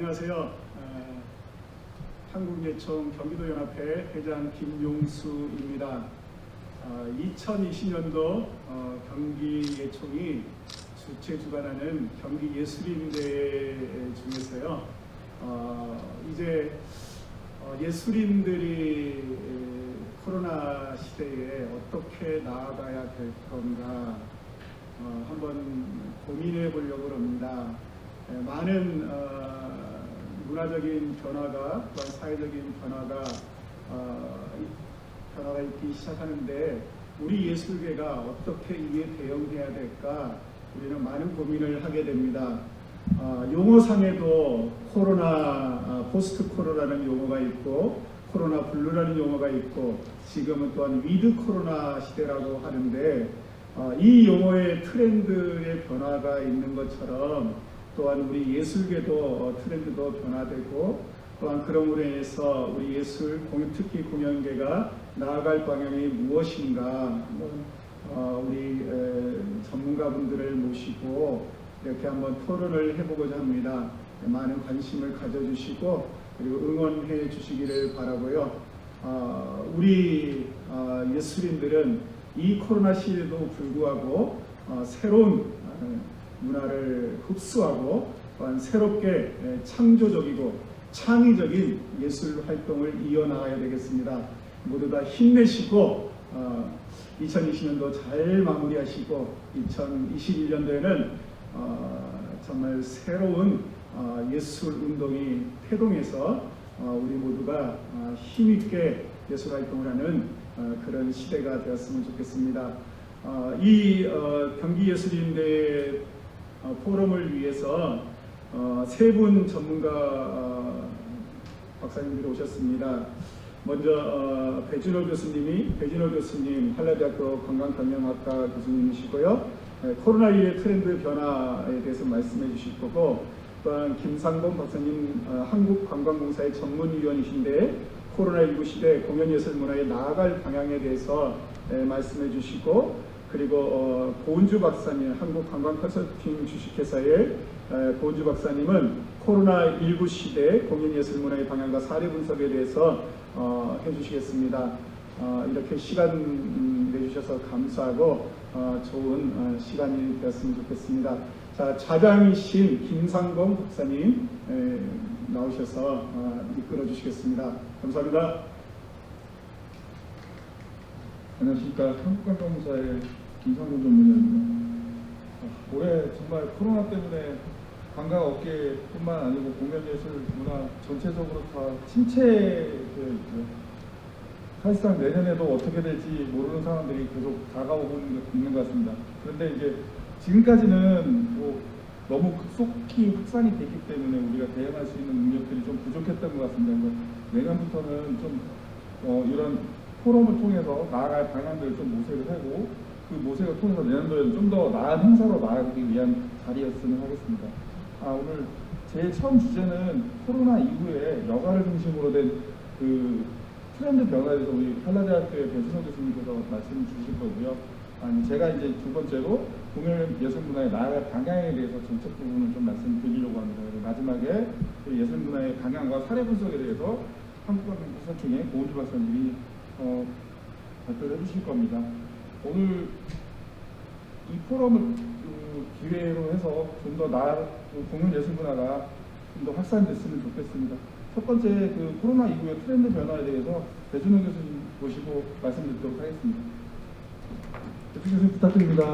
안녕하세요. 한국예총 경기도연합회 회장 김용수입니다. 2020년도 경기예총이 주최주관하는 경기예술인대회 중에서요. 이제 예술인들이 코로나 시대에 어떻게 나아가야 될 건가 한번 고민해 보려고 합니다. 많은 문화적인 변화가 또한 사회적인 변화가 있기 시작하는데 우리 예술계가 어떻게 이에 대응해야 될까 우리는 많은 고민을 하게 됩니다. 용어상에도 코로나 포스트 코로나라는 용어가 있고 코로나 블루라는 용어가 있고 지금은 또한 위드 코로나 시대라고 하는데 이 용어의 트렌드의 변화가 있는 것처럼 또한 우리 예술계도 트렌드도 변화되고 또한 그럼으로 인해서 우리 예술 특히 공연계가 나아갈 방향이 무엇인가 우리 전문가분들을 모시고 이렇게 한번 토론을 해보고자 합니다. 많은 관심을 가져주시고 그리고 응원해 주시기를 바라고요. 우리 예술인들은 이 코로나 시대에도 불구하고 새로운 문화를 흡수하고 또한 새롭게 창조적이고 창의적인 예술 활동을 이어나가야 되겠습니다. 모두 다 힘내시고 2020년도 잘 마무리하시고 2021년도에는 정말 새로운 예술 운동이 태동해서 우리 모두가 힘있게 예술 활동을 하는 그런 시대가 되었으면 좋겠습니다. 이 경기예술인대 포럼을 위해서 세 분 전문가 박사님들이 오셨습니다. 먼저 배준호 교수님 한라대학교 관광경영학과 교수님이시고요. 코로나19의 트렌드 변화에 대해서 말씀해 주실 거고 또한 김상범 박사님 한국관광공사의 전문위원이신데 코로나19 시대 공연예술문화에 나아갈 방향에 대해서 말씀해 주시고 그리고 고은주 박사님 한국관광컨설팅 주식회사의 고은주 박사님은 코로나19 시대 공연예술문화의 방향과 사례 분석에 대해서 해주시겠습니다. 이렇게 시간 내주셔서 감사하고 좋은 시간이 되었으면 좋겠습니다. 자, 좌장이신 김상범 박사님 나오셔서 이끌어 주시겠습니다. 감사합니다. 안녕하십니까. 한국관광공사의 김상범 전문위원입니다. 올해 정말 코로나 때문에 관광업계뿐만 아니고 공연예술 문화 전체적으로 다 침체되어있고요. 사실상 내년에도 어떻게 될지 모르는 상황들이 계속 다가오고 있는 것 같습니다. 그런데 이제 지금까지는 너무 급속히 확산이 됐기 때문에 우리가 대응할 수 있는 능력들이 좀 부족했던 것 같습니다. 내년부터는 좀 이런 포럼을 통해서 나아갈 방향들을 좀 모색을 하고 그 모색을 통해서 내년도에는 좀 더 나은 행사로 나아가기 위한 자리였으면 하겠습니다. 오늘 제일 처음 주제는 코로나 이후에 여가를 중심으로 된 그 트렌드 변화에 대해서 우리 한라대학교의 배준호 교수님께서 말씀 주실 거고요. 제가 이제 두 번째로 공연 예술문화의 나아갈 방향에 대해서 정책 부분을 좀 말씀드리려고 합니다. 그리고 마지막에 그 예술문화의 방향과 사례 분석에 대해서 한국관광컨설팅의 고은주 박사님이 발표를 해주실 겁니다. 오늘 이 포럼을 기회로 해서 좀 더 나은 공연 예술 문화가 좀 더 확산됐으면 좋겠습니다. 첫 번째 그 코로나 이후의 트렌드 변화에 대해서 배준호 교수님 모시고 말씀드리도록 하겠습니다. 배준호 교수님 부탁드립니다.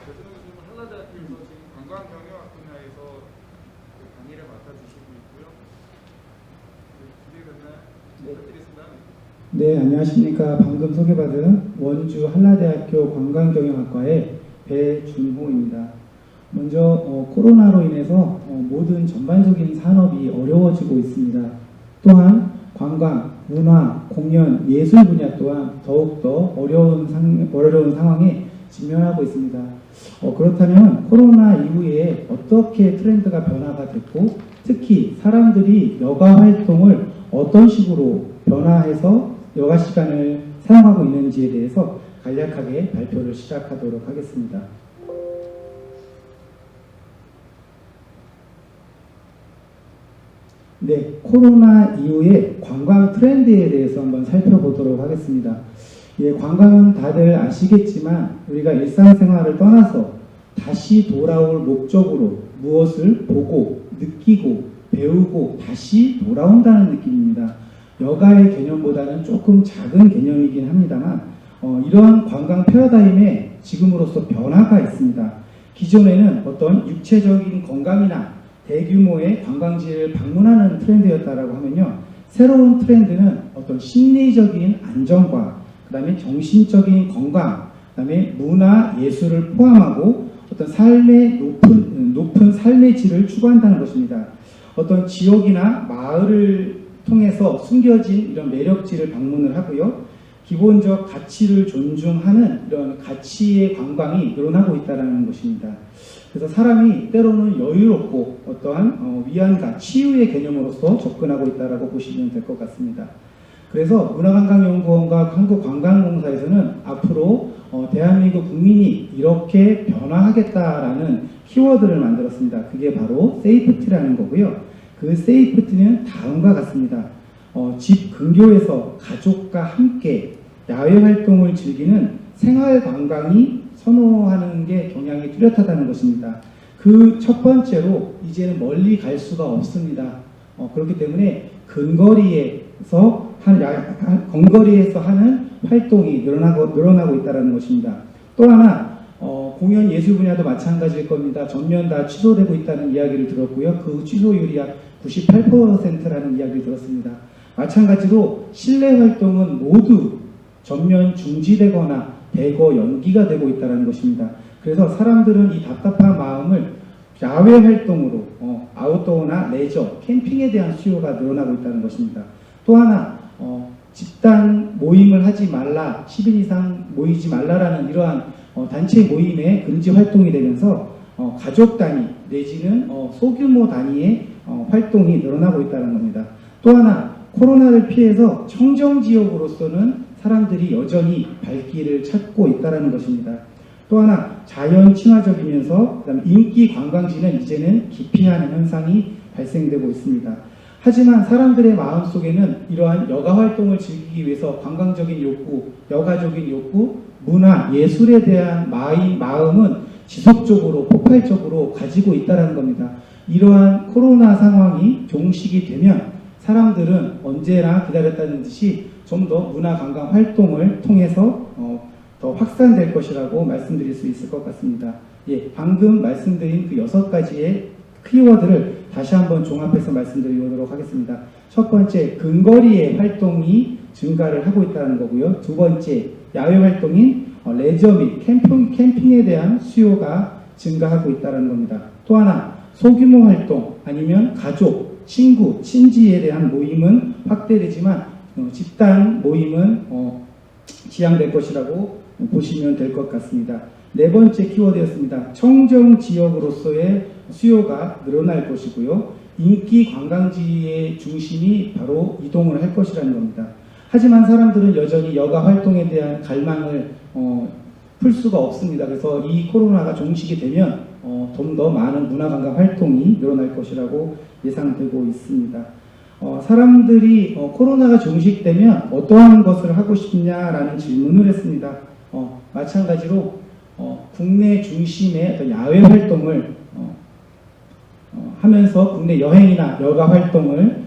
배준호 교수님은 한라대학교에서 지금 관광경영학 분야에서 강의를 맡아주시고 있고요. 준비됐나요? 부탁드리겠습니다. 네, 안녕하십니까. 방금 소개받은 원주 한라대학교 관광경영학과의 배준호입니다. 먼저 코로나로 인해서 모든 전반적인 산업이 어려워지고 있습니다. 또한 관광, 문화, 공연, 예술 분야 또한 더욱더 어려운 상황에 직면하고 있습니다. 그렇다면 코로나 이후에 어떻게 트렌드가 변화가 됐고 특히 사람들이 여가 활동을 어떤 식으로 변화해서 여가 시간을 사용하고 있는지에 대해서 간략하게 발표를 시작하도록 하겠습니다. 네, 코로나 이후에 관광 트렌드에 대해서 한번 살펴보도록 하겠습니다. 예, 관광은 다들 아시겠지만 우리가 일상생활을 떠나서 다시 돌아올 목적으로 무엇을 보고 느끼고 배우고 다시 돌아온다는 느낌입니다. 여가의 개념보다는 조금 작은 개념이긴 합니다만 이러한 관광 패러다임에 지금으로서 변화가 있습니다. 기존에는 어떤 육체적인 건강이나 대규모의 관광지를 방문하는 트렌드였다라고 하면요, 새로운 트렌드는 어떤 심리적인 안정과 그 다음에 정신적인 건강, 그 다음에 문화, 예술을 포함하고 어떤 삶의 높은 삶의 질을 추구한다는 것입니다. 어떤 지역이나 마을을 통해서 숨겨진 이런 매력지를 방문을 하고요, 기본적 가치를 존중하는 이런 가치의 관광이 늘어나고 있다는 것입니다. 그래서 사람이 때로는 여유롭고 어떠한 위안과 치유의 개념으로서 접근하고 있다고 보시면 될 것 같습니다. 그래서 문화관광연구원과 한국관광공사에서는 앞으로 대한민국 국민이 이렇게 변화하겠다라는 키워드를 만들었습니다. 그게 바로 세이프티라는 거고요. 그 세이프티는 다음과 같습니다. 집 근교에서 가족과 함께 야외 활동을 즐기는 생활 관광이 선호하는 게 경향이 뚜렷하다는 것입니다. 그 첫 번째로 이제는 멀리 갈 수가 없습니다. 그렇기 때문에 근거리에서 하는 활동이 늘어나고 있다는 것입니다. 또 하나 공연 예술 분야도 마찬가지일 겁니다. 전면 다 취소되고 있다는 이야기를 들었고요. 그 취소율이 약 98%라는 이야기를 들었습니다. 마찬가지로 실내 활동은 모두 전면 중지되거나 대거 연기가 되고 있다는 것입니다. 그래서 사람들은 이 답답한 마음을 야외 활동으로 아웃도어나 레저, 캠핑에 대한 수요가 늘어나고 있다는 것입니다. 또 하나 집단 모임을 하지 말라, 10인 이상 모이지 말라라는 이러한 단체 모임의 금지 활동이 되면서 가족 단위 내지는 소규모 단위의 활동이 늘어나고 있다는 겁니다. 또 하나 코로나를 피해서 청정지역으로서는 사람들이 여전히 발길을 찾고 있다는 것입니다. 또 하나 자연 친화적이면서 그다음에 인기 관광지는 이제는 기피하는 현상이 발생되고 있습니다. 하지만 사람들의 마음속에는 이러한 여가 활동을 즐기기 위해서 관광적인 욕구, 여가적인 욕구, 문화, 예술에 대한 마음은 지속적으로 폭발적으로 가지고 있다는 겁니다. 이러한 코로나 상황이 종식이 되면 사람들은 언제나 기다렸다는 듯이 좀 더 문화 관광 활동을 통해서 더 확산될 것이라고 말씀드릴 수 있을 것 같습니다. 예, 방금 말씀드린 그 6가지의 키워드를 다시 한번 종합해서 말씀드리도록 하겠습니다. 첫 번째, 근거리의 활동이 증가를 하고 있다는 거고요. 두 번째, 야외 활동인 레저 및 캠핑에 대한 수요가 증가하고 있다는 겁니다. 또 하나, 소규모 활동 아니면 가족, 친구, 친지에 대한 모임은 확대되지만 집단 모임은 지양될 것이라고 보시면 될 것 같습니다. 네 번째 키워드였습니다. 청정 지역으로서의 수요가 늘어날 것이고요. 인기 관광지의 중심이 바로 이동을 할 것이라는 겁니다. 하지만 사람들은 여전히 여가 활동에 대한 갈망을 풀 수가 없습니다. 그래서 이 코로나가 종식이 되면 좀 더 많은 문화관광 활동이 늘어날 것이라고 예상되고 있습니다. 사람들이 코로나가 종식되면 어떠한 것을 하고 싶냐라는 질문을 했습니다. 마찬가지로 국내 중심의 어떤 야외 활동을 하면서 국내 여행이나 여가 활동을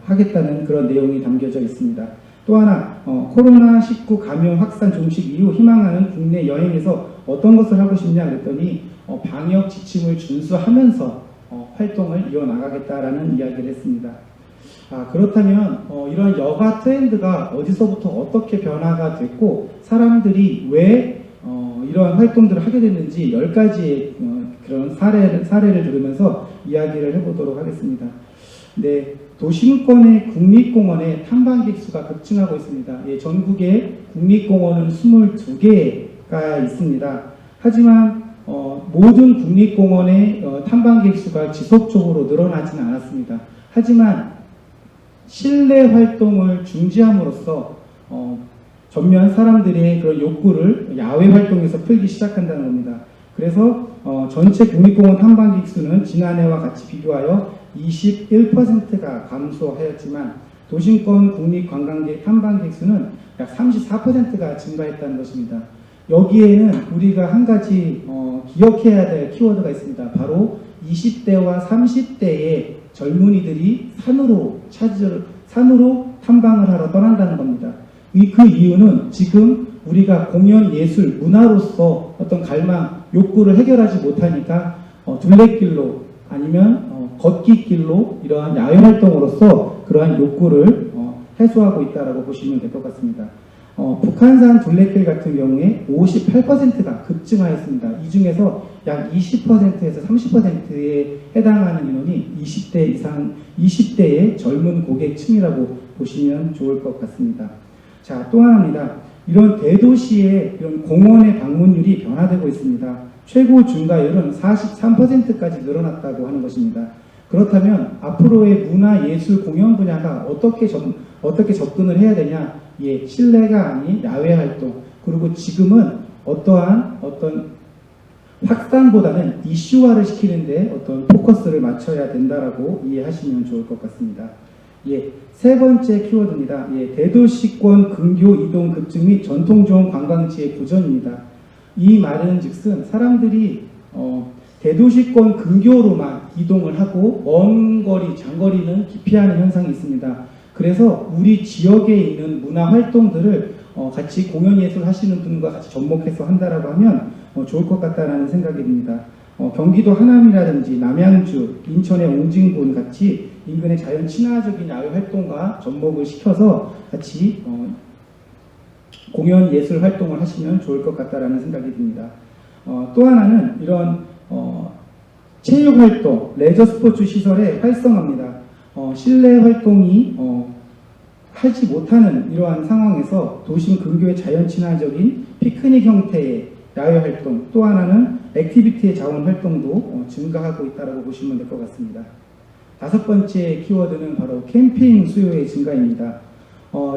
하겠다는 그런 내용이 담겨져 있습니다. 또 하나 코로나19 감염 확산 종식 이후 희망하는 국내 여행에서 어떤 것을 하고 싶냐 그랬더니 방역 지침을 준수하면서 활동을 이어나가겠다라는 이야기를 했습니다. 그렇다면 이런 여가 트렌드가 어디서부터 어떻게 변화가 됐고 사람들이 왜 이러한 활동들을 하게 됐는지 10가지의 그런 사례를 들으면서 이야기를 해보도록 하겠습니다. 네, 도심권의 국립공원의 탐방객 수가 급증하고 있습니다. 예, 전국에 국립공원은 22개가 있습니다. 하지만 모든 국립공원의 탐방객 수가 지속적으로 늘어나지는 않았습니다. 하지만 실내 활동을 중지함으로써 전면 사람들의 그런 욕구를 야외 활동에서 풀기 시작한다는 겁니다. 그래서 전체 국립공원 탐방객 수는 지난해와 같이 비교하여 21%가 감소하였지만 도심권 국립관광객 탐방객 수는 약 34%가 증가했다는 것입니다. 여기에는 우리가 한 가지 기억해야 될 키워드가 있습니다. 바로 20대와 30대의 젊은이들이 산으로 탐방을 하러 떠난다는 겁니다. 그 이유는 지금 우리가 공연, 예술, 문화로서 어떤 갈망, 욕구를 해결하지 못하니까 둘레길로 아니면 걷기 길로 이러한 야외 활동으로서 그러한 욕구를 해소하고 있다고 보시면 될 것 같습니다. 북한산 둘레길 같은 경우에 58%가 급증하였습니다. 이 중에서 약 20%에서 30%에 해당하는 인원이 20대의 젊은 고객층이라고 보시면 좋을 것 같습니다. 자, 또 하나입니다. 이런 대도시의 이런 공원의 방문율이 변화되고 있습니다. 최고 증가율은 43%까지 늘어났다고 하는 것입니다. 그렇다면 앞으로의 문화, 예술, 공연 분야가 어떻게 접근을 해야 되냐? 예, 실내가 아닌 야외 활동. 그리고 지금은 어떤 확산보다는 이슈화를 시키는데 어떤 포커스를 맞춰야 된다라고 이해하시면 좋을 것 같습니다. 예, 세 번째 키워드입니다. 예, 대도시권 근교 이동 급증 및 전통적 관광지의 고전입니다. 이 말은 즉슨 사람들이 대도시권 근교로만 이동을 하고 먼 거리, 장거리는 기피하는 현상이 있습니다. 그래서 우리 지역에 있는 문화 활동들을 같이 공연 예술 하시는 분과 같이 접목해서 한다라고 하면 좋을 것 같다라는 생각이 듭니다. 경기도 하남이라든지 남양주, 인천의 옹진군 같이 인근의 자연 친화적인 야외 활동과 접목을 시켜서 같이 공연 예술 활동을 하시면 좋을 것 같다라는 생각이 듭니다. 또 하나는 이런 체육 활동, 레저 스포츠 시설의 활성화입니다. 실내 활동이 하지 못하는 이러한 상황에서 도심 근교의 자연 친화적인 피크닉 형태의 야외 활동, 또 하나는 액티비티의 자원 활동도 증가하고 있다고 보시면 될 것 같습니다. 다섯 번째 키워드는 바로 캠핑 수요의 증가입니다.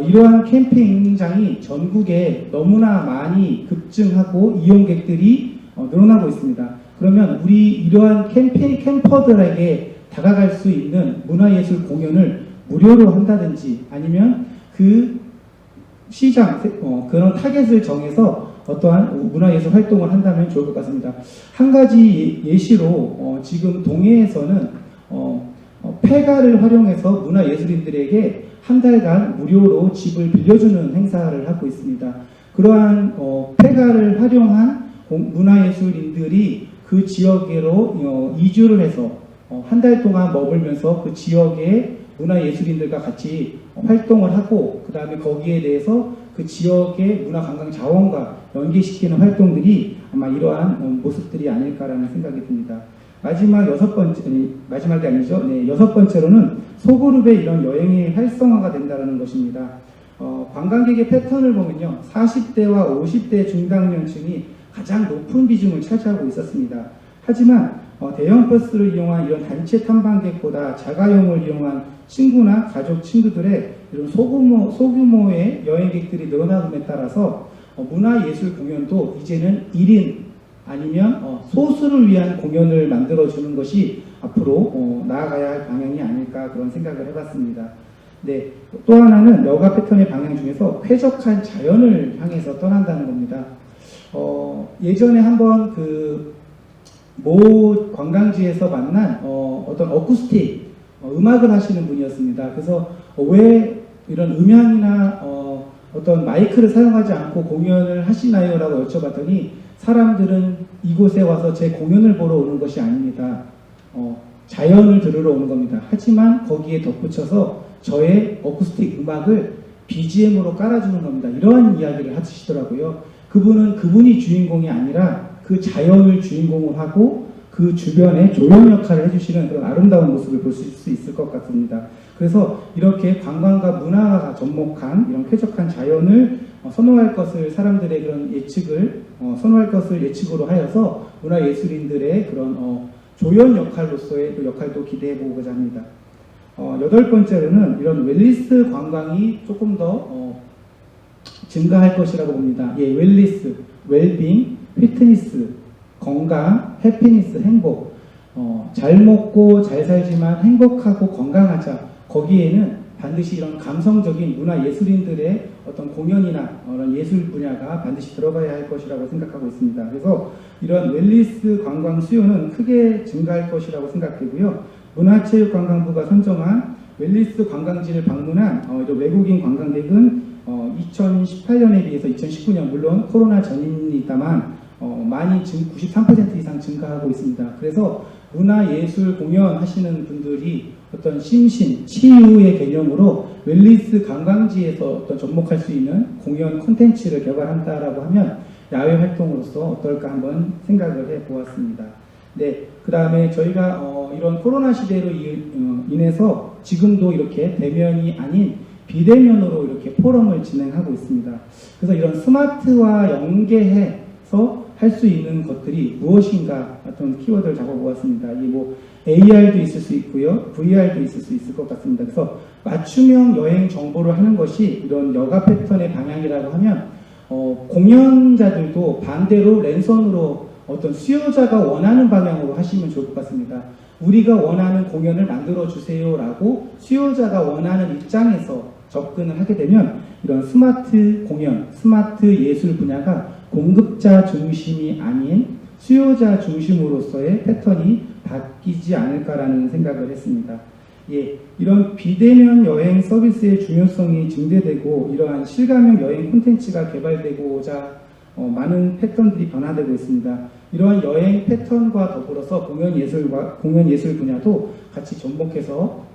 이러한 캠핑장이 전국에 너무나 많이 급증하고 이용객들이 늘어나고 있습니다. 그러면 우리 이러한 캠퍼들에게 다가갈 수 있는 문화예술 공연을 무료로 한다든지 아니면 그 시장, 그런 타겟을 정해서 어떠한 문화예술 활동을 한다면 좋을 것 같습니다. 한 가지 예시로 지금 동해에서는 폐가를 활용해서 문화예술인들에게 한 달간 무료로 집을 빌려주는 행사를 하고 있습니다. 그러한 폐가를 활용한 문화예술인들이 그 지역으로 이주를 해서 한 달 동안 머물면서 그 지역의 문화예술인들과 같이 활동을 하고 그 다음에 거기에 대해서 그 지역의 문화관광 자원과 연계시키는 활동들이 아마 이러한 모습들이 아닐까라는 생각이 듭니다. 마지막이 아니죠. 네, 여섯 번째로는 소그룹의 이런 여행이 활성화가 된다는 것입니다. 관광객의 패턴을 보면요. 40대와 50대 중장년층이 가장 높은 비중을 차지하고 있었습니다. 하지만 대형 버스를 이용한 이런 단체 탐방객보다 자가용을 이용한 친구나 가족, 친구들의 이런 소규모의 여행객들이 늘어남에 따라서 문화예술 공연도 이제는 1인 아니면 소수를 위한 공연을 만들어주는 것이 앞으로 나아가야 할 방향이 아닐까 그런 생각을 해봤습니다. 네, 또 하나는 여가 패턴의 방향 중에서 쾌적한 자연을 향해서 떠난다는 겁니다. 예전에 한번 모 관광지에서 만난 어떤 어쿠스틱 음악을 하시는 분이었습니다. 그래서 왜 이런 음향이나 어떤 마이크를 사용하지 않고 공연을 하시나요? 라고 여쭤봤더니 사람들은 이곳에 와서 제 공연을 보러 오는 것이 아닙니다. 자연을 들으러 오는 겁니다. 하지만 거기에 덧붙여서 저의 어쿠스틱 음악을 BGM으로 깔아주는 겁니다. 이러한 이야기를 하시더라고요. 그분은 그분이 주인공이 아니라 그 자연을 주인공으로 하고 그 주변에 조연 역할을 해주시는 그런 아름다운 모습을 볼 수 있을 것 같습니다. 그래서 이렇게 관광과 문화가 접목한 이런 쾌적한 자연을 선호할 것을 사람들의 그런 예측을 선호할 것을 예측으로 하여서 문화예술인들의 그런 조연 역할로서의 또 역할도 기대해 보고자 합니다. 여덟 번째로는 이런 웰니스 관광이 조금 더 증가할 것이라고 봅니다. 예, 웰니스, 웰빙, 피트니스, 건강, 해피니스, 행복. 잘 먹고 잘 살지만 행복하고 건강하자. 거기에는 반드시 이런 감성적인 문화 예술인들의 어떤 공연이나 이런 예술 분야가 반드시 들어가야 할 것이라고 생각하고 있습니다. 그래서 이런 웰니스 관광 수요는 크게 증가할 것이라고 생각되고요. 문화체육관광부가 선정한 웰니스 관광지를 방문한 외국인 관광객은 2018년에 비해서 2019년 물론 코로나 전입니다만 많이 93% 이상 증가하고 있습니다. 그래서 문화예술 공연 하시는 분들이 어떤 심신, 치유의 개념으로 웰니스 관광지에서 어떤 접목할 수 있는 공연 콘텐츠를 개발한다라고 하면 야외 활동으로서 어떨까 한번 생각을 해보았습니다. 네, 그 다음에 저희가 이런 코로나 시대로 인해서 지금도 이렇게 대면이 아닌 비대면으로 이렇게 포럼을 진행하고 있습니다. 그래서 이런 스마트와 연계해서 할 수 있는 것들이 무엇인가 어떤 키워드를 잡아보았습니다. 이 뭐 AR도 있을 수 있고요, VR도 있을 수 있을 것 같습니다. 그래서 맞춤형 여행 정보를 하는 것이 이런 여가 패턴의 방향이라고 하면 공연자들도 반대로 랜선으로 어떤 수요자가 원하는 방향으로 하시면 좋을 것 같습니다. 우리가 원하는 공연을 만들어 주세요라고 수요자가 원하는 입장에서 접근을 하게 되면 이런 스마트 공연, 스마트 예술 분야가 공급자 중심이 아닌 수요자 중심으로서의 패턴이 바뀌지 않을까라는 생각을 했습니다. 예, 이런 비대면 여행 서비스의 중요성이 증대되고 이러한 실감형 여행 콘텐츠가 개발되고자 많은 패턴들이 변화되고 있습니다. 이러한 여행 패턴과 더불어서 공연 예술 분야도 같이 접목해서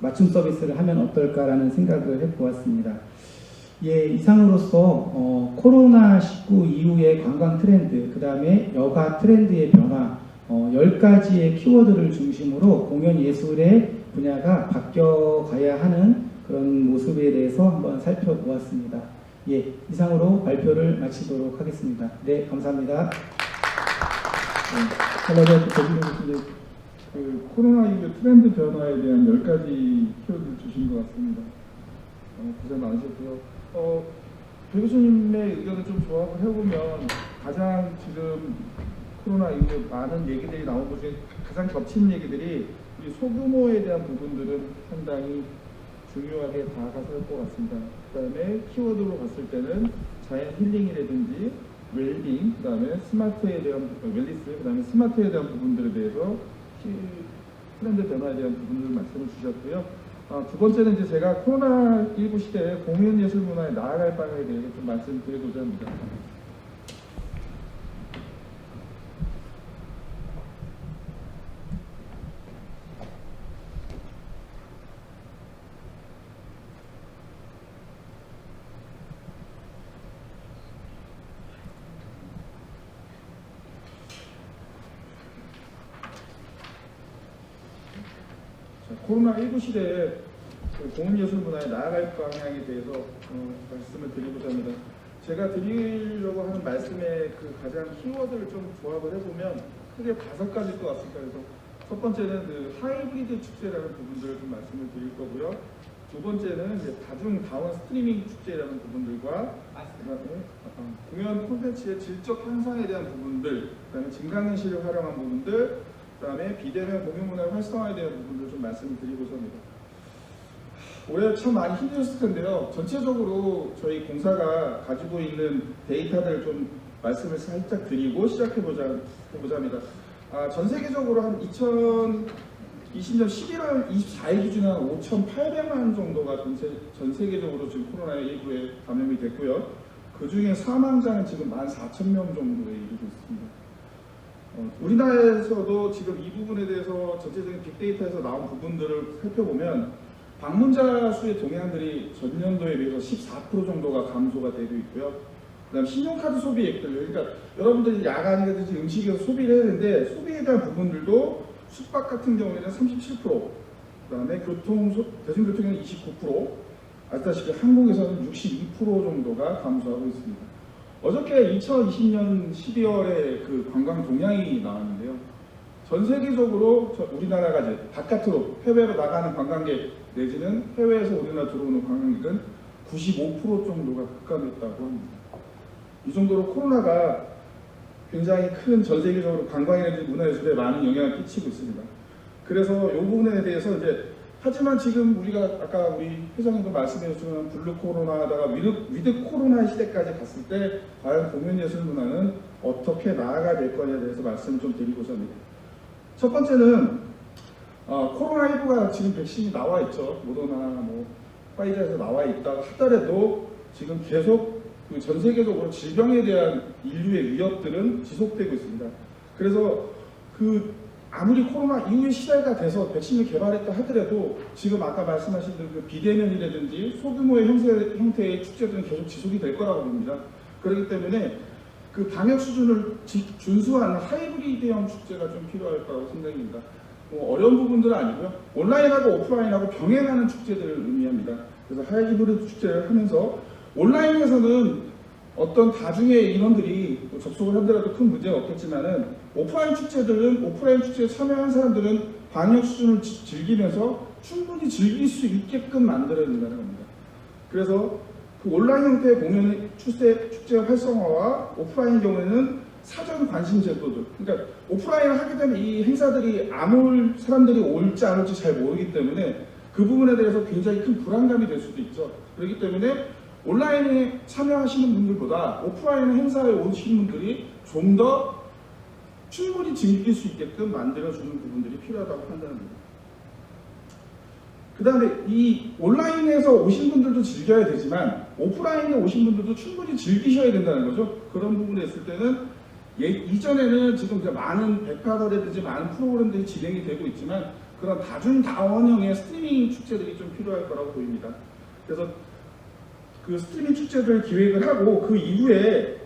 맞춤 서비스를 하면 어떨까라는 생각을 해보았습니다. 예, 이상으로서 코로나19 이후의 관광 트렌드, 그 다음에 여가 트렌드의 변화, 10가지의 키워드를 중심으로 공연 예술의 분야가 바뀌어가야 하는 그런 모습에 대해서 한번 살펴보았습니다. 예, 이상으로 발표를 마치도록 하겠습니다. 네, 감사합니다. 그 코로나 이후 트렌드 변화에 대한 10가지 키워드를 주신 것 같습니다. 고생 많으셨고요. 배 교수님의 의견을 좀 조합을 해보면 가장 지금 코로나 이후에 많은 얘기들이 나온 것 중에 가장 겹친 얘기들이 이 소규모에 대한 부분들은 상당히 중요하게 다가설 것 같습니다. 그 다음에 키워드로 봤을 때는 자연 힐링이라든지 웰빙, 그 다음에 스마트에 대한 웰니스, 그 다음에 스마트에 대한 부분들에 대해서 트렌드 변화에 대한 부분들을 말씀을 주셨고요. 두 번째는 이제 제가 코로나19 시대에 공연 예술 문화에 나아갈 방향에 대해서 좀 말씀드리고자 합니다. 코로나19 시대에 공연예술 문화에 나아갈 방향에 대해서 말씀을 드리고자 합니다. 제가 드리려고 하는 말씀의 그 가장 키워드를 좀 조합을 해보면 크게 5가지일 것 같습니다. 그래서 첫 번째는 그 하이브리드 축제라는 부분들을 좀 말씀을 드릴 거고요. 두 번째는 이제 다중 다원 스트리밍 축제라는 부분들과 그다음에 공연 콘텐츠의 질적 향상에 대한 부분들, 그다음에 증강현실을 활용한 부분들, 그다음에 비대면 공연 문화의 활성화에 대한 부분들 좀 말씀을 드리고자 합니다. 올해 참 많이 힘드셨을 텐데요. 전체적으로 저희 공사가 가지고 있는 데이터들을 좀 말씀을 살짝 드리고 시작해보자 합니다. 전 세계적으로 한 2020년 11월 24일 기준에 한 5,800만 정도가 전 세계적으로 지금 코로나19에 감염이 됐고요. 그 중에 사망자는 지금 14,000명 정도에 이르고 있습니다. 우리나라에서도 지금 이 부분에 대해서 전체적인 빅데이터에서 나온 부분들을 살펴보면 방문자 수의 동향들이 전년도에 비해서 14% 정도가 감소가 되고 있고요. 그다음 신용카드 소비액들, 그러니까 여러분들이 야간이라든지 음식에서 소비를 해야 되는데 소비에 대한 부분들도 숙박 같은 경우에는 37%, 그다음에 대중교통에는 29%, 아시다시피 항공에서는 62% 정도가 감소하고 있습니다. 어저께 2020년 12월에 그 관광 동향이 나왔는데요. 전 세계적으로 우리나라가 이제 바깥으로 해외로 나가는 관광객 내지는 해외에서 우리나라 들어오는 관광객은 95% 정도가 급감했다고 합니다. 이 정도로 코로나가 굉장히 큰 전 세계적으로 관광이라든지 문화예술에 많은 영향을 끼치고 있습니다. 그래서 이 부분에 대해서 이제 하지만 지금 우리가 아까 우리 회장님도 말씀해 주신 블루 코로나다가 위드 코로나 시대까지 갔을 때 과연 공연예술 문화는 어떻게 나아가야 될 거냐에 대해서 말씀을 좀 드리고자 합니다. 첫 번째는 코로나19가 지금 백신이 나와 있죠. 모더나 파이자에서 나와 있다고 하더라도 지금 계속 그 전 세계적으로 질병에 대한 인류의 위협들은 지속되고 있습니다. 그래서 아무리 코로나 이후의 시대가 돼서 백신을 개발했다 하더라도 지금 아까 말씀하신 그 비대면이라든지 소규모의 형태의 축제들은 계속 지속이 될 거라고 봅니다. 그렇기 때문에 그 방역 수준을 준수하는 하이브리드형 축제가 좀 필요할 거라고 생각입니다. 어려운 부분들은 아니고요. 온라인하고 오프라인하고 병행하는 축제들을 의미합니다. 그래서 하이브리드 축제를 하면서 온라인에서는 어떤 다중의 인원들이 접속을 하더라도 큰 문제가 없겠지만은 오프라인 축제에 참여한 사람들은 방역 수준을 즐기면서 충분히 즐길 수 있게끔 만들어야 된다는 겁니다. 그래서 그 온라인 형태의 공연 축제 활성화와 오프라인 경우에는 사전 관심 제도들, 그러니까 오프라인을 하게 되면 이 행사들이 사람들이 올지 안 올지 잘 모르기 때문에 그 부분에 대해서 굉장히 큰 불안감이 될 수도 있죠. 그렇기 때문에 온라인에 참여하시는 분들보다 오프라인 행사에 오시는 분들이 좀 더 충분히 즐길 수 있게끔 만들어주는 부분들이 필요하다고 판단합니다. 그 다음에 이 온라인에서 오신 분들도 즐겨야 되지만 오프라인에 오신 분들도 충분히 즐기셔야 된다는 거죠. 그런 부분에 있을 때는 이전에는 지금 이제 많은 백화점이라든지 많은 프로그램들이 진행이 되고 있지만 그런 다중다원형의 스트리밍 축제들이 좀 필요할 거라고 보입니다. 그래서 그 스트리밍 축제들 기획을 하고 그 이후에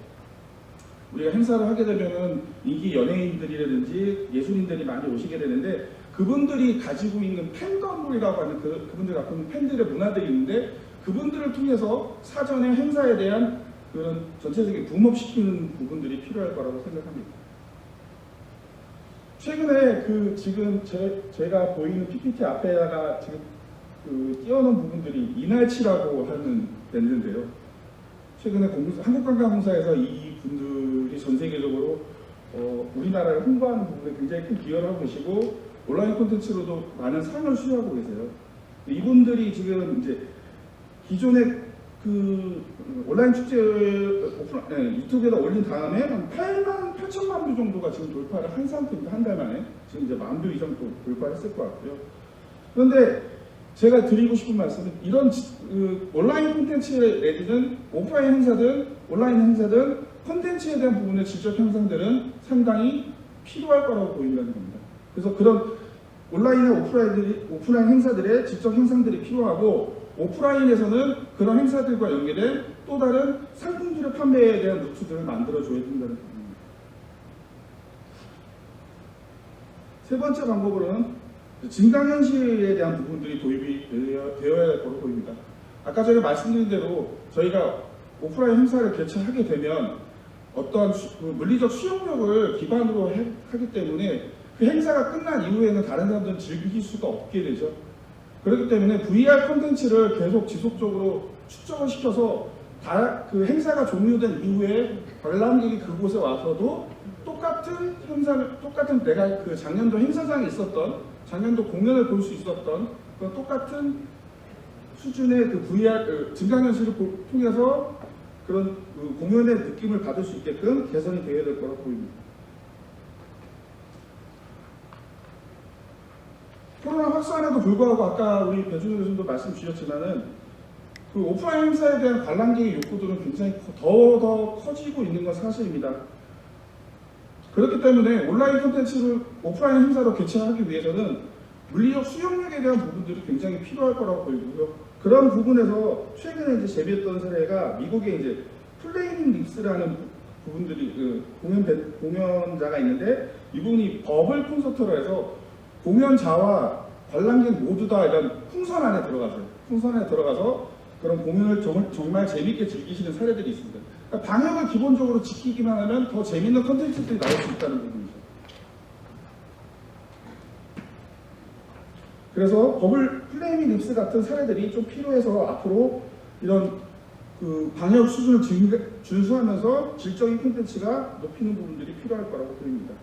우리가 행사를 하게 되면은 인기 연예인들이라든지 예술인들이 많이 오시게 되는데 그분들이 가지고 있는 팬덤이라고 하는 그분들이 갖고 있는 팬들의 문화들이 있는데 그분들을 통해서 사전에 행사에 대한 그런 전체적인 붐업시키는 부분들이 필요할 거라고 생각합니다. 최근에 지금 제가 보이는 PPT 앞에다가 지금 띄워놓은 부분들이 이날치라고 하는 밴드인데요. 최근에 한국관광공사에서 이 분들이 전 세계적으로 우리나라를 홍보하는 부분에 굉장히 큰 기여를 하고 계시고 온라인 콘텐츠로도 많은 상을 수여하고 계세요. 이분들이 지금 이제 기존의 그 온라인 축제 유튜브에다 올린 다음에 한 8,000만 뷰 정도가 지금 돌파를 한 상태입니다. 한 달 만에 지금 이제 10,000뷰 이상 또 돌파했을 것 같고요. 그런데 제가 드리고 싶은 말씀은 이런 온라인 콘텐츠 내지는 오프라인 행사든 온라인 행사든 콘텐츠에 대한 부분의 질적 향상들은 상당히 필요할 거라고 보인다는 겁니다. 그래서 그런 온라인과 오프라인 행사들의 질적 향상들이 필요하고 오프라인에서는 그런 행사들과 연계된 또 다른 상품들의 판매에 대한 루트들을 만들어줘야 된다는 부분입니다. 세 번째 방법으로는 증강현실에 대한 부분들이 도입이 되어야 할 거로 보입니다. 아까 전에 말씀드린 대로 저희가 오프라인 행사를 개최하게 되면 어떠한 물리적 수용력을 기반으로 하기 때문에 그 행사가 끝난 이후에는 다른 사람들은 즐길 수가 없게 되죠. 그렇기 때문에 VR 콘텐츠를 계속 지속적으로 축적을 시켜서 그 행사가 종료된 이후에 관람객이 그곳에 와서도 똑같은 내가 그 작년도 행사장에 있었던 작년도 공연을 볼 수 있었던 그런 똑같은 수준의 그 VR 증강현실을 통해서 그런 공연의 느낌을 받을 수 있게끔 개선이 되어야 될 거라고 보입니다. 코로나 확산에도 불구하고 아까 우리 배준호 교수님도 말씀 주셨지만은 그 오프라인 행사에 대한 관람객의 욕구들은 굉장히 더 커지고 있는 건 사실입니다. 그렇기 때문에 온라인 콘텐츠를 오프라인 행사로 개최하기 위해서는 물리적 수용력에 대한 부분들이 굉장히 필요할 거라고 보이고요. 그런 부분에서 최근에 이제 제비했던 사례가 미국의 이제 플레이밍 립스라는 부분들이 공연자가 있는데 이분이 버블 콘서트로 해서 공연자와 관람객 모두 다 이런 풍선 안에 들어가세요. 풍선 안에 들어가서 그런 공연을 정말 재밌게 즐기시는 사례들이 있습니다. 그러니까 방역을 기본적으로 지키기만 하면 더 재밌는 컨텐츠들이 나올 수 있다는 부분이죠. 그래서 버블 플레이밍 립스 같은 사례들이 좀 필요해서 앞으로 이런 그 방역 수준을 준수하면서 질적인 콘텐츠가 높이는 부분들이 필요할 거라고 보입니다.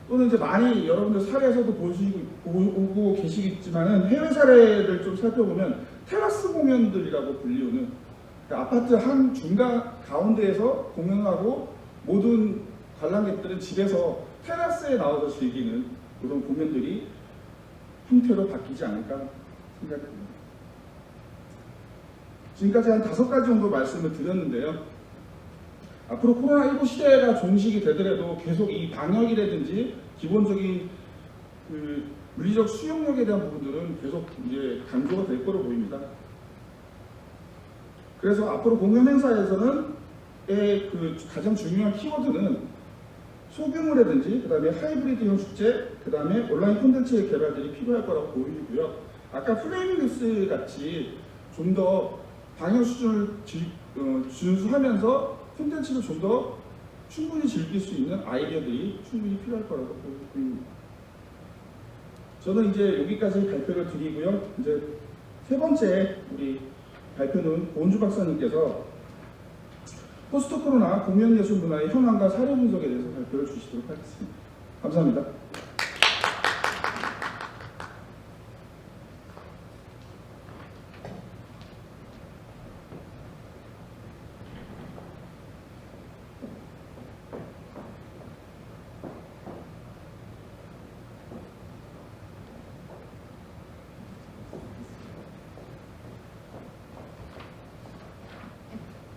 또는 이제 많이 여러분들 사례에서도 보고 계시겠지만은 해외 사례를 좀 살펴보면 테라스 공연들이라고 불리우는 아파트 한 중간 가운데에서 공연하고 모든 관람객들은 집에서 테라스에 나와서 즐기는 그런 공연들이 형태로 바뀌지 않을까 생각합니다. 지금까지 한 5가지 정도 말씀을 드렸는데요. 앞으로 코로나19 시대가 종식이 되더라도 계속 이 방역이라든지 기본적인 그 물리적 수용력에 대한 부분들은 계속 이제 강조가 될 거로 보입니다. 그래서 앞으로 공연 행사에서는 그 가장 중요한 키워드는 소규모라든지 그다음에 하이브리드형 축제, 그다음에 온라인 콘텐츠의 개발들이 필요할 거라고 보이고요. 아까 플레이밍 뉴스 같이 좀 더 방역 수준을 준수하면서 콘텐츠를 좀 더 충분히 즐길 수 있는 아이디어들이 충분히 필요할 거라고 보입니다. 저는 이제 여기까지 발표를 드리고요. 이제 세 번째 우리 발표는 고은주 박사님께서 포스트 코로나 공연 예술 문화의 현황과 사례 분석에 대해서 발표를 주시도록 하겠습니다. 감사합니다.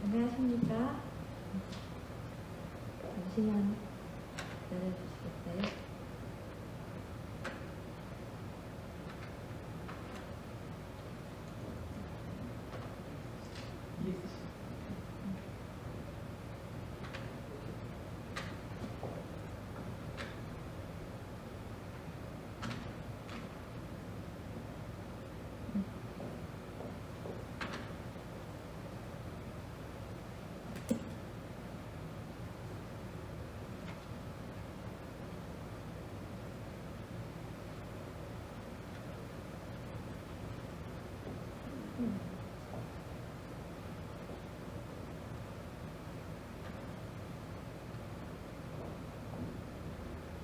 안녕하십니까. 잠시만 기다려주시겠어요?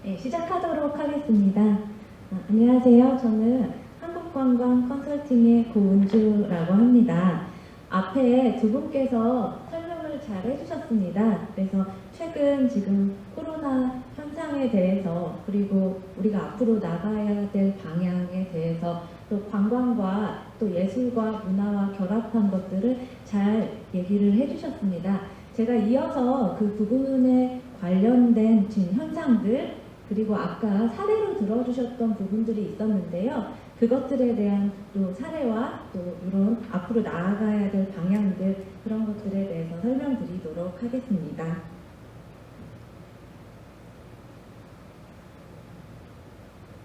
네, 시작하도록 하겠습니다. 안녕하세요. 저는 한국관광 컨설팅의 고은주라고 합니다. 앞에 두 분께서 설명을 잘 해주셨습니다. 그래서 최근 지금 코로나 현상에 대해서 그리고 우리가 앞으로 나가야 될 방향에 대해서 또 관광과 또 예술과 문화와 결합한 것들을 잘 얘기를 해주셨습니다. 제가 이어서 그 부분에 관련된 지금 현상들 그리고 아까 사례로 들어주셨던 부분들이 있었는데요. 그것들에 대한 또 사례와 또 이런 앞으로 나아가야 될 방향들 그런 것들에 대해서 설명드리도록 하겠습니다.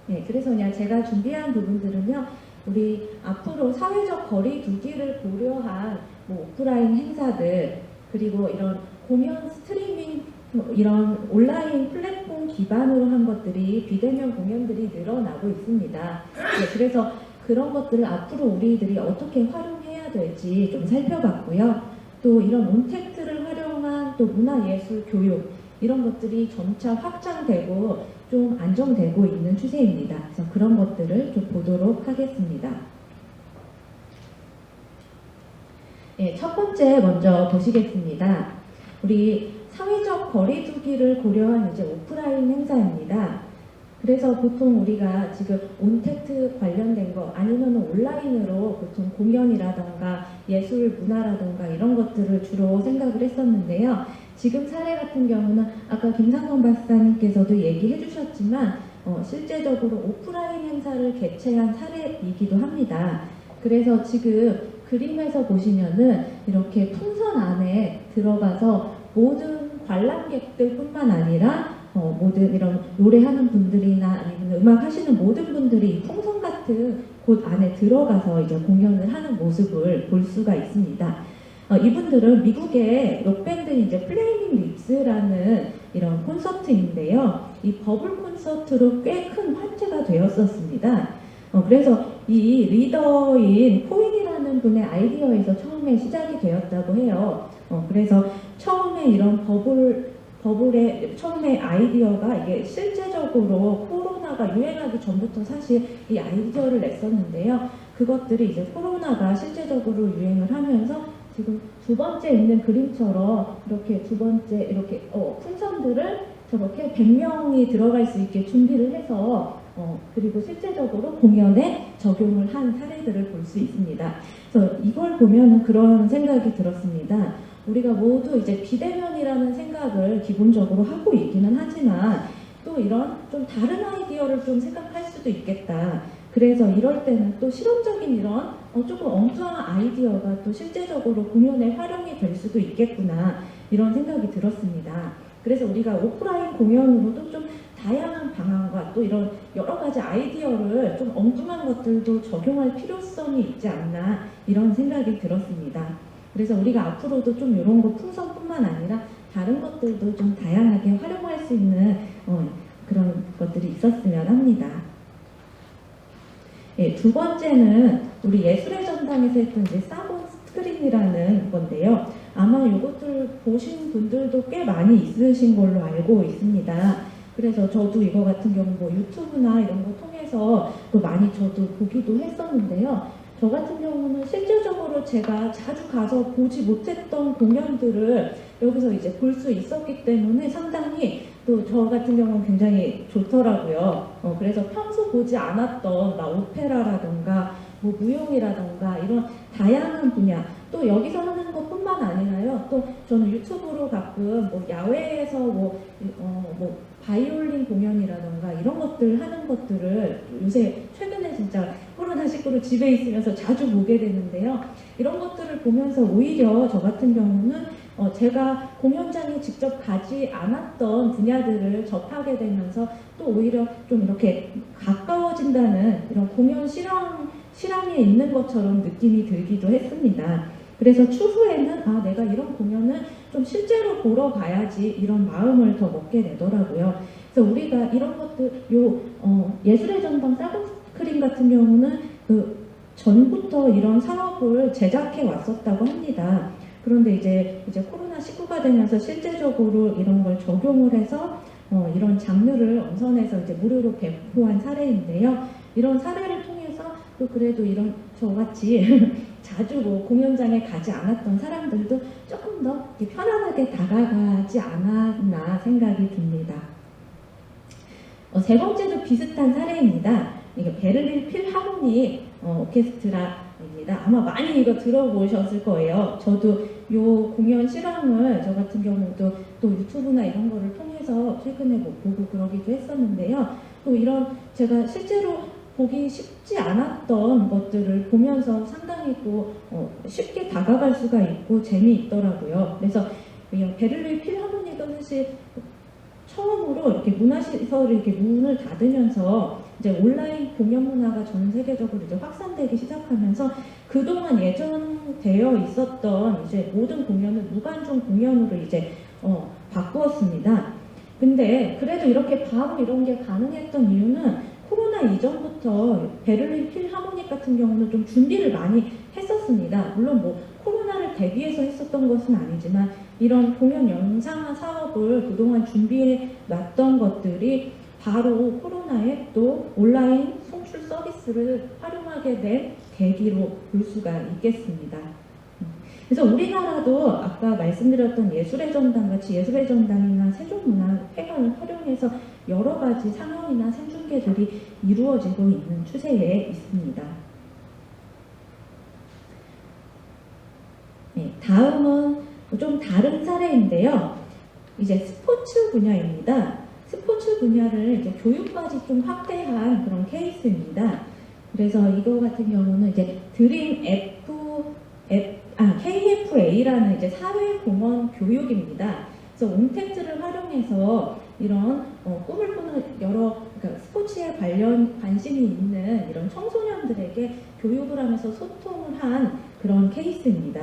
네, 그래서 그냥 제가 준비한 부분들은요. 우리 앞으로 사회적 거리 두기를 고려한 뭐 오프라인 행사들 그리고 이런 공연 스트리밍 이런 온라인 플랫폼 기반으로 한 것들이 비대면 공연들이 늘어나고 있습니다. 네, 그래서 그런 것들을 앞으로 우리들이 어떻게 활용해야 될지 좀 살펴봤고요. 또 이런 온택트를 활용한 또 문화예술 교육 이런 것들이 점차 확장되고 좀 안정되고 있는 추세입니다. 그래서 그런 것들을 좀 보도록 하겠습니다. 네, 첫 번째 먼저 보시겠습니다. 우리 사회적 거리두기를 고려한 이제 오프라인 행사입니다. 그래서 보통 우리가 지금 온택트 관련된 거 아니면 온라인으로 보통 공연이라던가 예술 문화라던가 이런 것들을 주로 생각을 했었는데요. 지금 사례 같은 경우는 아까 김상건 박사님께서도 얘기해 주셨지만 실제적으로 오프라인 행사를 개최한 사례이기도 합니다. 그래서 지금 그림에서 보시면은 이렇게 풍선 안에 들어가서 모든 관람객들뿐만 아니라 모든 이런 노래하는 분들이나 아니면 음악 하시는 모든 분들이 이 풍선 같은 곳 안에 들어가서 이제 공연을 하는 모습을 볼 수가 있습니다. 이분들은 미국의 록밴드인 이제 플레이밍 립스라는 이런 콘서트인데요. 이 버블 콘서트로 꽤 큰 화제가 되었었습니다. 그래서 이 리더인 코인이라는 분의 아이디어에서 처음에 시작이 되었다고 해요. 그래서 처음에 이런 버블의 처음에 아이디어가 이게 실제적으로 코로나가 유행하기 전부터 사실 이 아이디어를 냈었는데요. 그것들이 이제 코로나가 실제적으로 유행을 하면서 지금 두 번째 있는 그림처럼 이렇게 두 번째 이렇게 풍선들을 저렇게 100명이 들어갈 수 있게 준비를 해서 그리고 실제적으로 공연에 적용을 한 사례들을 볼 수 있습니다. 그래서 이걸 보면은 그런 생각이 들었습니다. 우리가 모두 이제 비대면이라는 생각을 기본적으로 하고 있기는 하지만 또 이런 좀 다른 아이디어를 좀 생각할 수도 있겠다. 그래서 이럴 때는 또 실험적인 이런 조금 엉뚱한 아이디어가 또 실제적으로 공연에 활용이 될 수도 있겠구나 이런 생각이 들었습니다. 그래서 우리가 오프라인 공연으로도 좀 다양한 방안과 또 이런 여러 가지 아이디어를 좀 엉뚱한 것들도 적용할 필요성이 있지 않나 이런 생각이 들었습니다. 그래서 우리가 앞으로도 좀 이런 거 풍선뿐만 아니라 다른 것들도 좀 다양하게 활용할 수 있는 그런 것들이 있었으면 합니다. 예, 두 번째는 우리 예술의 전당에서 했던 이제 사본 스크린이라는 건데요. 아마 이것들 보신 분들도 꽤 많이 있으신 걸로 알고 있습니다. 그래서 저도 이거 같은 경우 뭐 유튜브나 이런 거 통해서 또 많이 저도 보기도 했었는데요. 저 같은 경우는 실질적으로 제가 자주 가서 보지 못했던 공연들을 여기서 이제 볼 수 있었기 때문에 상당히 또 저 같은 경우는 굉장히 좋더라고요. 그래서 평소 보지 않았던 오페라라던가 뭐 무용이라던가 이런 다양한 분야 또 여기서 하는 것뿐만 아니라요. 또 저는 유튜브로 가끔 뭐 야외에서 뭐 바이올린 공연이라던가 이런 것들 하는 것들을 요새 최근에 진짜 코로나19로 집에 있으면서 자주 보게 되는데요. 이런 것들을 보면서 오히려 저 같은 경우는 제가 공연장에 직접 가지 않았던 분야들을 접하게 되면서 또 오히려 좀 이렇게 가까워진다는 이런 공연 실황에 있는 것처럼 느낌이 들기도 했습니다. 그래서 추후에는 내가 이런 공연을 좀 실제로 보러 가야지 이런 마음을 더 먹게 되더라고요. 그래서 우리가 이런 것들 예술의 전당 사본스크린 같은 경우는 그 전부터 이런 사업을 제작해 왔었다고 합니다. 그런데 이제 코로나19가 되면서 실제적으로 이런 걸 적용을 해서 이런 장르를 엄선해서 이제 무료로 배포한 사례인데요. 이런 사례를 통해서 또 그래도 이런 저같이 자주 뭐 공연장에 가지 않았던 사람들도 조금 더 편안하게 다가가지 않았나 생각이 듭니다. 세 번째도 비슷한 사례입니다. 이게 베를린 필하모닉 오케스트라입니다. 아마 많이 이거 들어보셨을 거예요. 저도 요 공연 실황을 저 같은 경우도 또 유튜브나 이런 거를 통해서 최근에 뭐 보고 그러기도 했었는데요. 또 이런 제가 실제로 보기 쉽지 않았던 것들을 보면서 상당히 또 쉽게 다가갈 수가 있고 재미있더라고요. 그래서 베를린 필하모닉은 사실 처음으로 이렇게 문화시설을 이렇게 문을 닫으면서 이제 온라인 공연 문화가 전 세계적으로 이제 확산되기 시작하면서 그동안 예정되어 있었던 이제 모든 공연을 무관중 공연으로 이제 바꾸었습니다. 근데 그래도 이렇게 바로 이런 게 가능했던 이유는 코로나 이전부터 베를린 필하모닉 같은 경우는 좀 준비를 많이 했었습니다. 물론 뭐 코로나를 대비해서 했었던 것은 아니지만 이런 공연 영상화 사업을 그동안 준비해 놨던 것들이 바로 코로나에 또 온라인 송출 서비스를 활용하게 된 계기로 볼 수가 있겠습니다. 그래서 우리나라도 아까 말씀드렸던 예술의 전당 같이 예술의 전당이나 세종문화회관을 활용해서 여러 가지 상영이나 생중계들이 이루어지고 있는 추세에 있습니다. 네, 다음은 좀 다른 사례인데요. 이제 스포츠 분야입니다. 스포츠 분야를 이제 교육까지 좀 확대한 그런 케이스입니다. 그래서 이거 같은 경우는 이제 드림 F KFA라는 이제 사회공헌 교육입니다. 그래서 온택트를 활용해서 이런 꿈을 꾸는 그러니까 스포츠에 관심이 있는 이런 청소년들에게 교육을 하면서 소통을 한 그런 케이스입니다.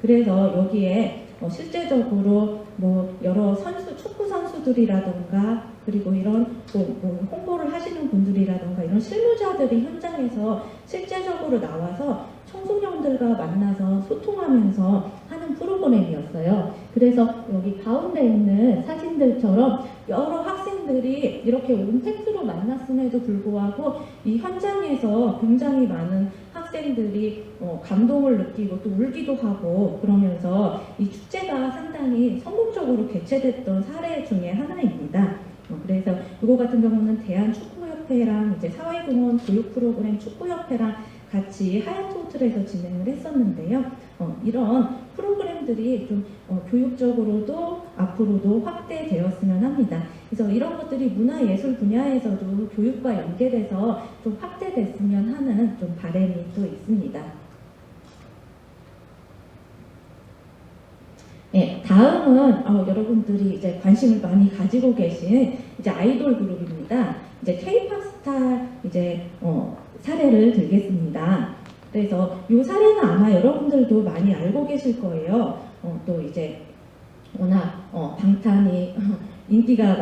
그래서 여기에 실제적으로 뭐 여러 축구 선수들이라던가 그리고 이런 뭐 홍보를 하시는 분들이라던가 이런 실무자들이 현장에서 실제적으로 나와서 청소년들과 만나서 소통하면서 하는 프로그램이었어요. 그래서 여기 가운데 있는 사진들처럼 여러 학생들이 이렇게 온택트로 만났음에도 불구하고 이 현장에서 굉장히 많은 학생들이 감동을 느끼고 또 울기도 하고 그러면서 이 축제가 상당히 성공적으로 개최됐던 사례 중에 하나입니다. 그래서 이거 같은 경우는 대한축구협회랑 이제 사회공헌 교육 프로그램 축구협회랑 같이 하얏트 호텔에서 진행을 했었는데요. 이런 프로그램들이 좀 교육적으로도 앞으로도 확대되었으면 합니다. 그래서 이런 것들이 문화예술 분야에서도 교육과 연계돼서 좀 확대됐으면 하는 좀 바람이 또 있습니다. 네, 다음은 여러분들이 이제 관심을 많이 가지고 계신 이제 아이돌 그룹입니다. 이제 K-pop 스타 이제 사례를 들겠습니다. 그래서 이 사례는 아마 여러분들도 많이 알고 계실 거예요. 또 이제 워낙 방탄이 인기가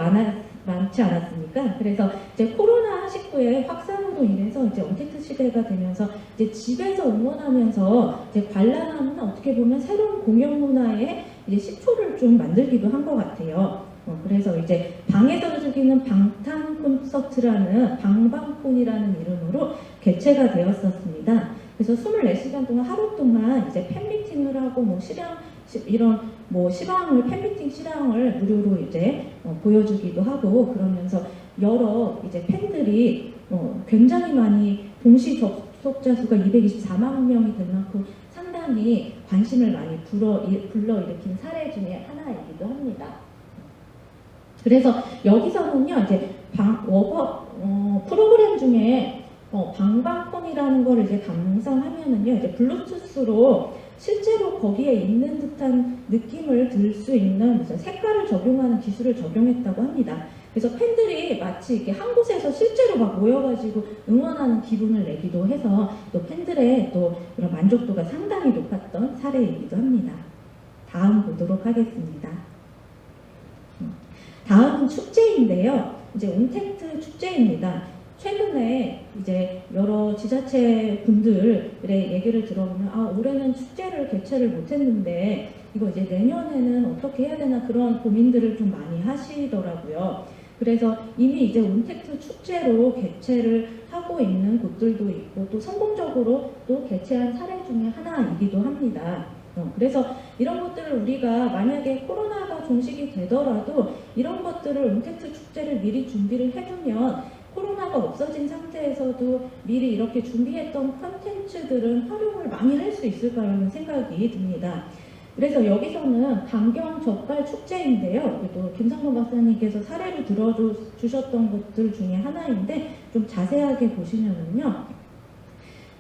많지 않았습니까? 그래서 이제 코로나19의 확산으로 인해서 이제 언택트 시대가 되면서 이제 집에서 응원하면서 이제 관람하는 어떻게 보면 새로운 공연 문화의 이제 시초를 좀 만들기도 한 것 같아요. 그래서 이제 방에서 즐기는 방탄 콘서트라는 방방콘이라는 이름으로 개최가 되었었습니다. 그래서 24시간 동안 하루 동안 이제 팬미팅을 하고 뭐 이런 뭐 팬미팅 실황을 무료로 이제 보여주기도 하고 그러면서 여러 이제 팬들이 굉장히 많이 동시 접속자 수가 224만 명이 될 만큼 상당히 관심을 많이 불러일으킨 사례 중에 하나이기도 합니다. 그래서 여기서는요 이제 프로그램 중에 방방콘이라는 걸 이제 감상하면은요 이제 블루투스로 실제로 거기에 있는 듯한 느낌을 들 수 있는 색깔을 적용하는 기술을 적용했다고 합니다. 그래서 팬들이 마치 이렇게 한 곳에서 실제로 막 모여가지고 응원하는 기분을 내기도 해서 또 팬들의 또 이런 만족도가 상당히 높았던 사례이기도 합니다. 다음 보도록 하겠습니다. 다음은 축제인데요. 이제 온택트 축제입니다. 최근에 이제 여러 지자체 분들의 얘기를 들어보면 올해는 축제를 개최를 못했는데 이거 이제 내년에는 어떻게 해야 되나 그런 고민들을 좀 많이 하시더라고요. 그래서 이미 이제 온택트 축제로 개최를 하고 있는 곳들도 있고 또 성공적으로 또 개최한 사례 중에 하나이기도 합니다. 그래서 이런 것들을 우리가 만약에 코로나가 종식이 되더라도 이런 것들을 온택트 축제를 미리 준비를 해두면 코로나가 없어진 상태에서도 미리 이렇게 준비했던 콘텐츠들은 활용을 많이 할 수 있을까라는 생각이 듭니다. 그래서 여기서는 강경젓갈 축제인데요. 또 김상돈 박사님께서 사례로 들어주셨던 것들 중에 하나인데 좀 자세하게 보시면은요.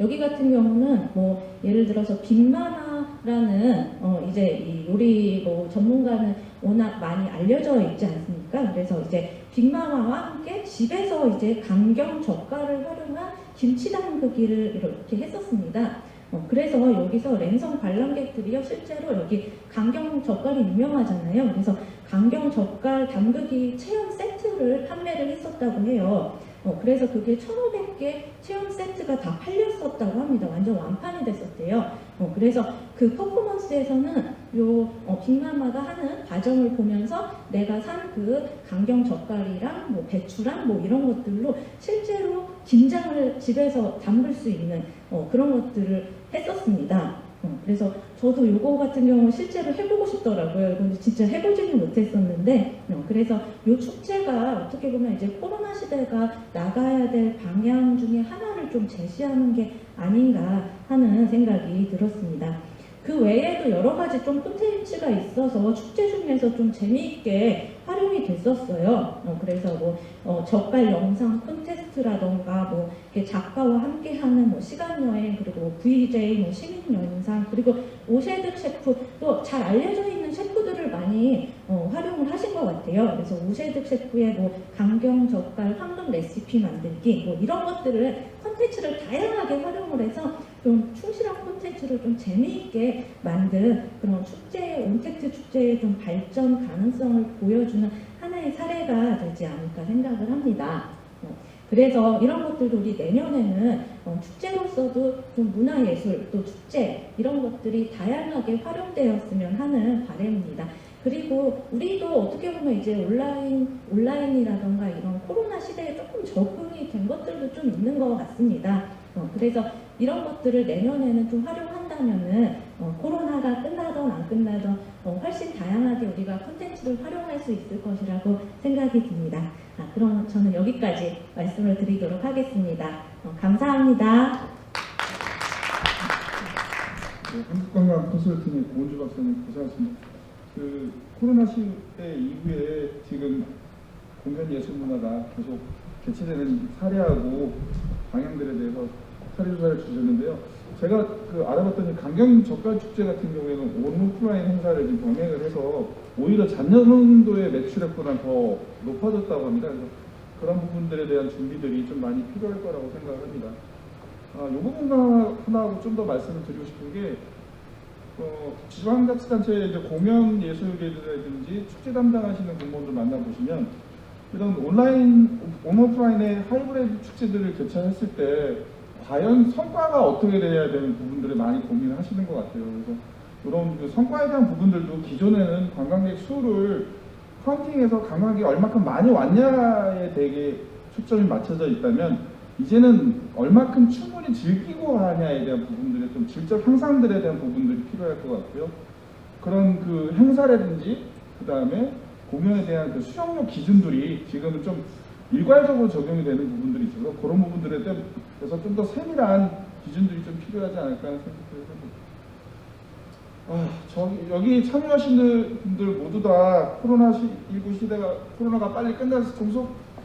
여기 같은 경우는 뭐 예를 들어서 빅마마라는 이제 이 요리 뭐 전문가는 워낙 많이 알려져 있지 않습니까? 그래서 이제 빅마마와 함께 집에서 이제 강경젓갈을 활용한 김치 담그기를 이렇게 했었습니다. 그래서 여기서 랜선 관람객들이요 실제로 여기 강경젓갈이 유명하잖아요. 그래서 강경젓갈 담그기 체험 세트를 판매를 했었다고 해요. 그래서 그게 1,500개 체험 세트가 다 팔렸었다고 합니다. 완전 완판이 됐었대요. 그래서 그 퍼포먼스에서는 요 빅마마가 하는 과정을 보면서 내가 산 그 강경젓갈이랑 뭐 배추랑 뭐 이런 것들로 실제로 김장을 집에서 담글 수 있는 그런 것들을 했었습니다. 그래서 저도 요거 같은 경우 실제로 해보고 싶더라고요. 근데 진짜 해보지는 못했었는데 그래서 요 축제가 어떻게 보면 이제 코로나 시대가 나가야 될 방향 중에 하나를 좀 제시하는 게 아닌가 하는 생각이 들었습니다. 그 외에도 여러 가지 좀 콘텐츠가 있어서 축제 중에서 좀 재미있게 활용이 됐었어요. 그래서 뭐 젓갈 영상 콘테스트라던가 뭐 이렇게 작가와 함께하는 뭐 시간 여행, 그리고 뭐 VJ, 뭐 시민 영상, 그리고 오셰득 셰프, 또 잘 알려져 있는 셰프들을 많이 활용을 하신 것 같아요. 그래서 오셰득 셰프의 뭐 강경 젓갈 황금 레시피 만들기, 뭐 이런 것들을 컨텐츠를 다양하게 활용을 해서 좀 충실한 콘텐츠를 좀 재미있게 만든 그런 축제, 온택트 축제의 좀 발전 가능성을 보여주는 하나의 사례가 되지 않을까 생각을 합니다. 그래서 이런 것들도 우리 내년에는 축제로서도 좀 문화예술, 또 축제 이런 것들이 다양하게 활용되었으면 하는 바람입니다. 그리고 우리도 어떻게 보면 이제 온라인이라던가 이런 코로나 시대에 조금 적응이 된 것들도 좀 있는 것 같습니다. 그래서 이런 것들을 내년에는 좀 활용한다면은 코로나가 끝나던 안 끝나던 훨씬 다양하게 우리가 콘텐츠를 활용할 수 있을 것이라고 생각이 듭니다. 그럼 저는 여기까지 말씀을 드리도록 하겠습니다. 감사합니다. 네, 한국관광 컨설팅의 고은주 박사님 고생하셨습니다. 그 코로나 시대 이후에 지금 공연 예술 문화가 계속 개최되는 사례하고 방향들에 대해서 사례 조사를 주셨는데요. 제가 그 알아봤더니 강경 젓갈 축제 같은 경우에는 온오프라인 행사를 지금 병행을 해서 오히려 전년도의 매출액보다 더 높아졌다고 합니다. 그래서 그런 부분들에 대한 준비들이 좀 많이 필요할 거라고 생각을 합니다. 이 부분 하나하고 좀 더 말씀을 드리고 싶은 게 지방자치단체의 이제 공연 예술계라든지 축제 담당하시는 공무원들 만나보시면 이런 온오프라인의 하이브리드 축제들을 개최했을 때 과연 성과가 어떻게 돼야 되는 부분들을 많이 고민을 하시는 것 같아요. 그래서 이런 그 성과에 대한 부분들도 기존에는 관광객 수를 카운팅해서 관광객이 얼마큼 많이 왔냐에 되게 초점이 맞춰져 있다면 이제는 얼마큼 충분히 즐기고 하냐에 대한 부분들의 좀 질적 향상들에 대한 부분들이 필요할 것 같고요. 그런 그 행사라든지 그 다음에 공연에 대한 그 수용료 기준들이 지금은 좀 일괄적으로 적용이 되는 부분들이 있어서 그런 부분들에 대해서 좀 더 세밀한 기준들이 좀 필요하지 않을까 하는 생각을 합니다. 여기 참여하시는 분들 모두 다 코로나19 시대가 코로나가 빨리 끝나서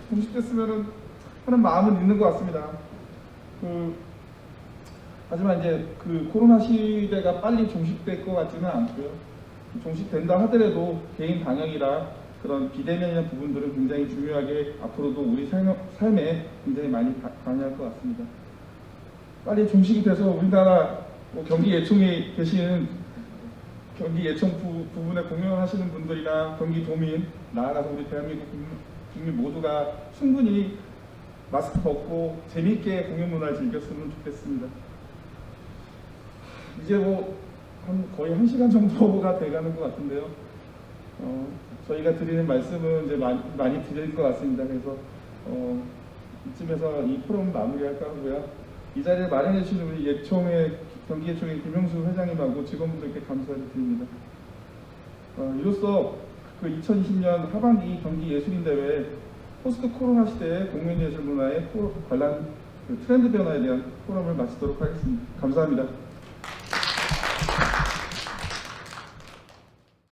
종식됐으면 하는 마음은 있는 것 같습니다. 하지만 이제 그 코로나 시대가 빨리 종식될 것 같지는 않고요. 종식된다 하더라도 개인 방역이라 그런 비대면이나 부분들은 굉장히 중요하게 앞으로도 우리 삶에 굉장히 많이 관여할 것 같습니다. 빨리 종식이 돼서 우리나라 경기 예총에 계시는 경기 예총 부분에 공연하시는 분들이나 경기도민 나아가서 우리 대한민국 국민 모두가 충분히 마스크 벗고 재미있게 공연 문화를 즐겼으면 좋겠습니다. 이제 거의 1시간 정도가 돼가는 것 같은데요. 저희가 드리는 말씀은 이제 많이 드릴 것 같습니다. 그래서 이쯤에서 이 프로그램 마무리할까 하고요. 이 자리를 마련해 주신 우리 경기 예총의 김영수 회장님하고 직원분들께 감사를 드립니다. 이로써 그 2020년 하반기 경기 예술인대회 포스트 코로나 시대의 공연 예술 문화의 관람 트렌드 변화에 대한 포럼을 마치도록 하겠습니다. 감사합니다.